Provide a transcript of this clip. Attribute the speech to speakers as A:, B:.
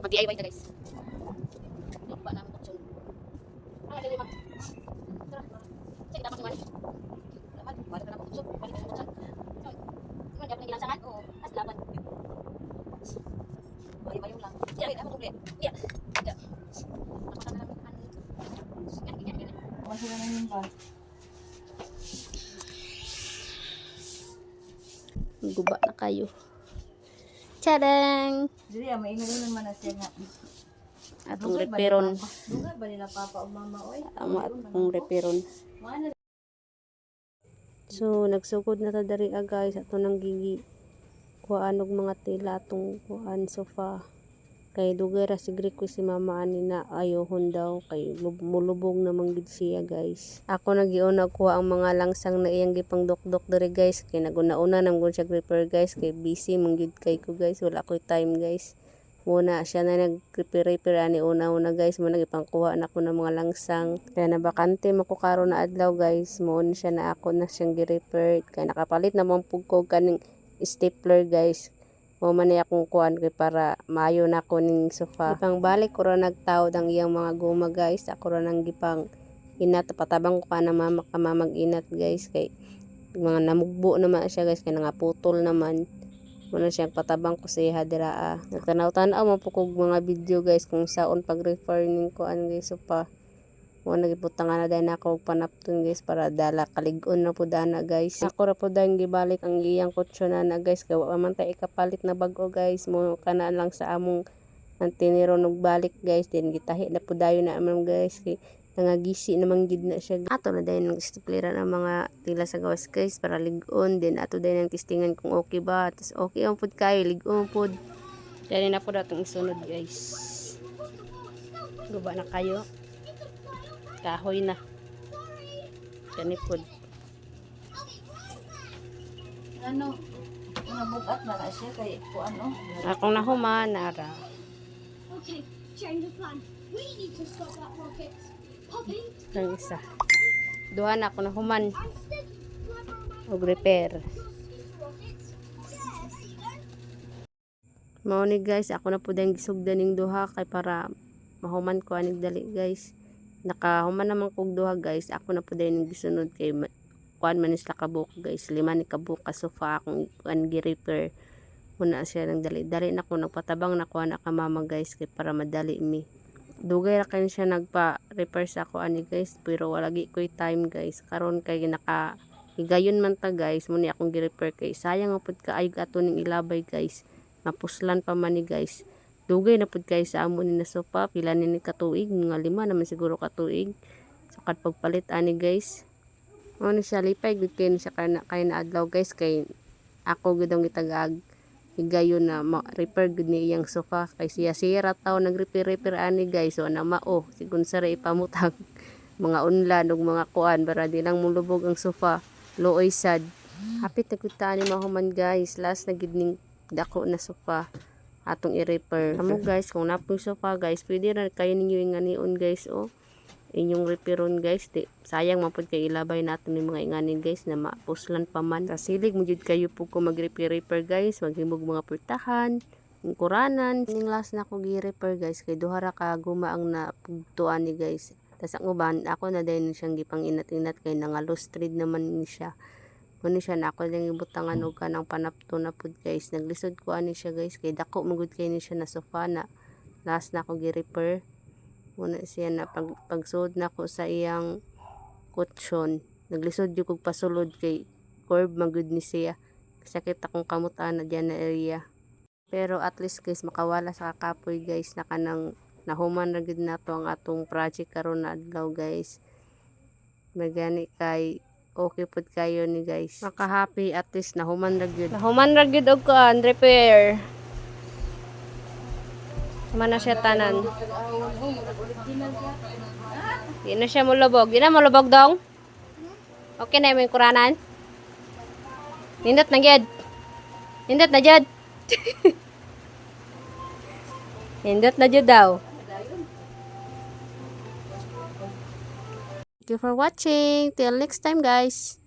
A: Mag-DIY na guys. Ba na mo tong. Dili mag. Tara. Sige dapat man. Dapat balik na po tong. Balik na po tong. Ano dapat gilansahan? Oo. As laban. Bayo lang. Iya, kita mo komplet. Iya. Iya. Masih na yung pa. Guba na kayo. Tadang!
B: Jadi maingat naman na siya nga.
A: Atong reperon.
B: Dugay ba nila papa o mama oy?
A: Atong reperon. So nagsugod na ta diri guys ato nang gigi kuan og mga tela atong kuan sofa. Kay dugay ra sigri ko si mama ani na ayohon daw kay mulubog na manggid siya guys. Ako nagiuna kuha ang mga langsang na iyang gipang dok-dok diri guys kay naguna-una nang gun siya repair guys kay busy manggid kay ko guys wala koy time guys. Muna siya na nag-repair ani una-una guys mo nagipangkuha na ko ng mga langsang kaya nabakante mako karon na adlaw guys mo siya na ako na siyang gi-repair kay nakapalit na mong pugkog kaning stapler guys. Mo man akong kuan kay para maayo na ko ning sofa. Ipang balik ko ra nagtawd ang iyang mga guma guys. Ako ra nang gipang inat patabang ko ka na mama ka mamag-inat guys kay mga namugbo naman siya guys kay nangaputol naman. Muna siyang patabang ko sa iha dira. Nagtanaw-tanaw mo pukog mga video guys kung saon pag-refer ning kuan guys sofa. Mo nagiputangan na din ako og panapton guys para dala kalig-on na po dana guys. Ako ra po dahil gibalik ang iyang kutsyon na guys kay wa man ta ikapalit na bag-o guys mo kana lang sa among antiniro og balik guys din gitahi na po dayon na among guys kay nangagisi naman gid na siya. Ato na dayon nang stipliran ang mga tila sa gawas guys para lig-on din ato dayon nang testingan kung okay ba tas okay ang pud kayo lig-on pud. Dali na po datong isunod guys. Guba na kayo. Kahoy na. Kanipod.
B: Ano? Nabugat na siya kay kuan no.
A: Akong nahuman nara.
C: Okay, change of plan. We need to stop that rocket. Popping.
A: Ang isa. Duha na ako nahuman. Og repair. Mao ni guys, ako na pud ang gisugdan ning duha kay para mahuman ko anig dali guys. Nakahuman naman kog duha guys. Ako na po din gisunod kay kuan man isla kabuk guys. 5 ni kabuk ka sofa akong kuan gi-repair. Muna siya nang dali-dali na ko nagpatabang na kuan na ka mama guys kay para madali mi. Dugay ra kan siya nagpa-repair sa ako ani guys pero wala gi koy time guys. Karon kay naka higayon man ta guys muna akong gi-repair kay sayang pud kaayog ato ning ilabay guys. Mapuslan pa man ni guys. Dugay na pud kay sa amo ni na sofa pila ni katuig mga 5 naman siguro katuig so kad pagpalit ani guys mo ni siya lipay gud kay siya kay na adlaw guys kay ako gud ang gitagag higayon na repair gud ni iyang sofa kay siya sira taw nag-repair ani guys so na mao sigun sa ipamutag mga unlan ug mga kuan para di lang mulubog ang sofa looy sad hapit na gud ta ni mahuman guys last na gid ning dako na sofa atong i-repair. Amo guys, kung napoy sofa guys, pwede ra kayo ninyo inganion guys oh. Inyong repairon guys, di sayang man pud kay ilabay natin yung mga inganin guys na mapuslan pa man. Kasilig mo jud kayo po ko mag-repair guys, maghimog mga pultahan, yung kuranan. Ning last na ko gi-repair guys kay duha ra ka guma ang napugtuan ni guys. Tas ang uban ako na din siyang gipang inat-inat kay nangalos thread naman ni siya. Muna siya na ako lang ibutangan og kanang panapto na pud guys. Naglisod ko ani siya guys kay dako magud kay ni siya na sofa na last na ako gi-repair. Muna siya na pagsuod na ko sa iyang kutsyon. Naglisod jud kog pasulod kay curve magud ni siya. Sakit akong kamutan na diyan na area. Pero at least guys makawala sa kakapoy guys na kanang nahuman ra gid nato ang atong project karon na adlaw guys. Magani kay okay pud kayo ni guys. Maka-happy at least nahuman ra gyud. Nahuman ra gyud og kuan repair. Mana siya tanan. Di na siya mulubog. Di na mulubog dong. Okay na yung kuranan. Nindot na gyud. Nindot na gyud. Nindot na gyud daw. Thank you for watching. Till next time guys.